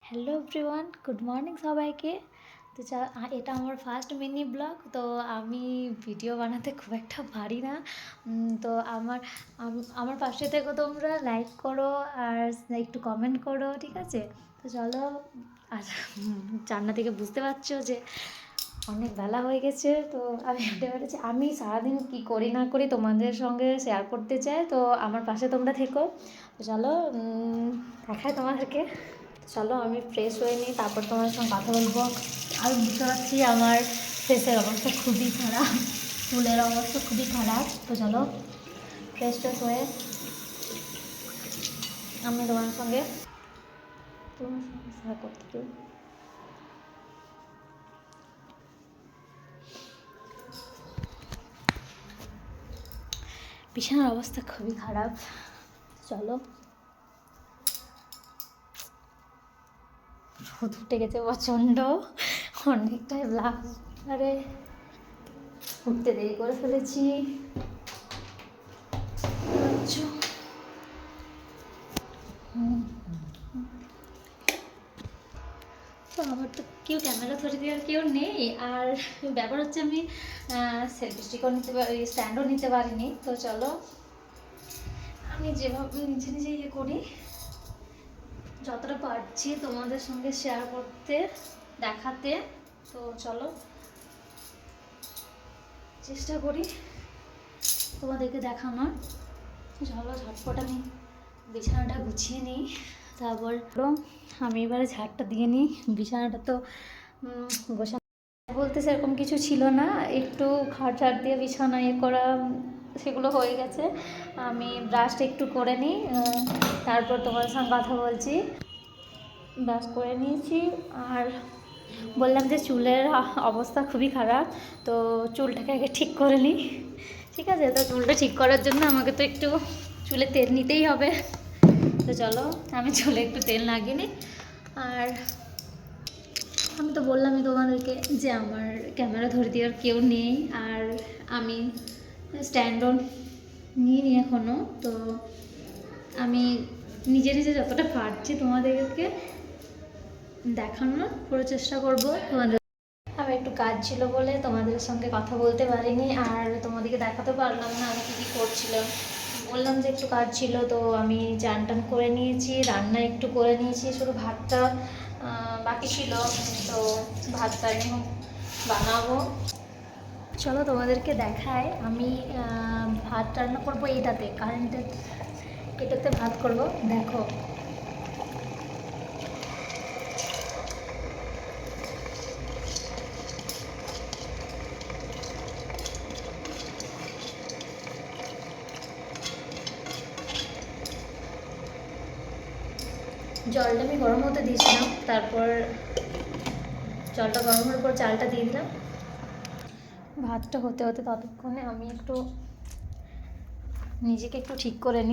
Hello everyone, good morning সবাইকে। তো এটা আমার ফার্স্ট মিনি ব্লগ। তো আমি ভিডিও বানাতে খুব একটা পারি না। তো আমার পাশে থেকে তোমরা লাইক করো আর একটু কমেন্ট করো, ঠিক আছে? তো চলো, আর জান্না থেকে বুঝতে পারছো যে অনেক বেলা হয়ে গেছে। তো আমি হেঁটে বেড়েছি, আমি সারাদিন কী করি না করি তোমাদের সঙ্গে শেয়ার করতে চাই। তো আমার পাশে তোমরা থেকো। তো চলো দেখায় তোমাদেরকে। চলো আমি ফ্রেশ হয়ে নিই, তারপর তোমার সঙ্গে কথা বলবো। আমি বুঝতে পারছি আমার ফেসের অবস্থা খুবই খারাপ, চুলের অবস্থা খুবই খারাপ। তো চলো ফ্রেশ ট্রেশ হয়ে আমি তোমার সঙ্গে শেয়ার করতে চাই। বিছানার অবস্থা খুবই খারাপ। চলো, রোদ উঠে গেছে প্রচণ্ড, অনেকটাই ব্লাক। আরে উঠতে দেরি করে ফেলেছি। তো আমার তো কেউ ক্যামেরা ধরে দেওয়ার কেউ নেই। আর ব্যাপার হচ্ছে আমি সেলফি স্টিকও নিতে পারি, স্ট্যান্ডও নিতে পারিনি। তো চলো আমি যেভাবে নিজে নিজে ইয়ে করি, যতটা পারছি তোমাদের সঙ্গে শেয়ার করতে, দেখাতে। তো চলো চেষ্টা করি তোমাদেরকে দেখানোর। চলো ঝটপট আমি বিছানাটা গুছিয়ে নিই, তারপর আমি এবারে ঝাড়টা দিয়ে নিই। বিছানাটা তো গোছানো বলতে সেরকম কিছু ছিল না, একটু খাট ঝাড় দিয়ে বিছানা ইয়ে করা, সেগুলো হয়ে গেছে। আমি ব্রাশটা একটু করে নিই, তারপর তোমার সঙ্গে কথা বলছি। ব্রাশ করে নিয়েছি, আর বললাম যে চুলের অবস্থা খুবই খারাপ। তো চুলটাকে আগে ঠিক করে নিই, ঠিক আছে? তো চুলটা ঠিক করার জন্য আমাকে তো একটু চুলে তেল নিতেই হবে। তো চলো আমি চুলে একটু তেল লাগিয়ে নিই। আর আমি তো বললামই তোমাদেরকে যে আমার ক্যামেরা ধরে দেওয়ার কেউ নেই, আর আমি স্ট্যান্ডও নিইনি এখনও। তো আমি নিজে নিজে যতটা পারছি তোমাদেরকে দেখানোর পুরো চেষ্টা করবো তোমাদের। আমার একটু কাজ ছিল বলে তোমাদের সঙ্গে কথা বলতে পারিনি, আর তোমাদেরকে দেখাতে পারলাম না আমি কী কী করছিলাম। বললাম যে একটু কাজ ছিল। তো আমি চান টান করে নিয়েছি, রান্না একটু করে নিয়েছি, শুধু ভাতটা বাকি ছিল। তো ভাতটা আমি বানাবো। চলো তোমাদেরকে দেখাই। আমি ভাত রান্না করবো এটাতে, কারেন্টের এটাতে ভাত করব, দেখো। জলটা আমি গরম হতে দিয়েছিলাম, তারপর জলটা গরম হওয়ার পর চালটা দিয়ে দিলাম। ভাতটা হতে হতে ততক্ষণে আমি একটু নিজেকে একটু ঠিক করে নিই।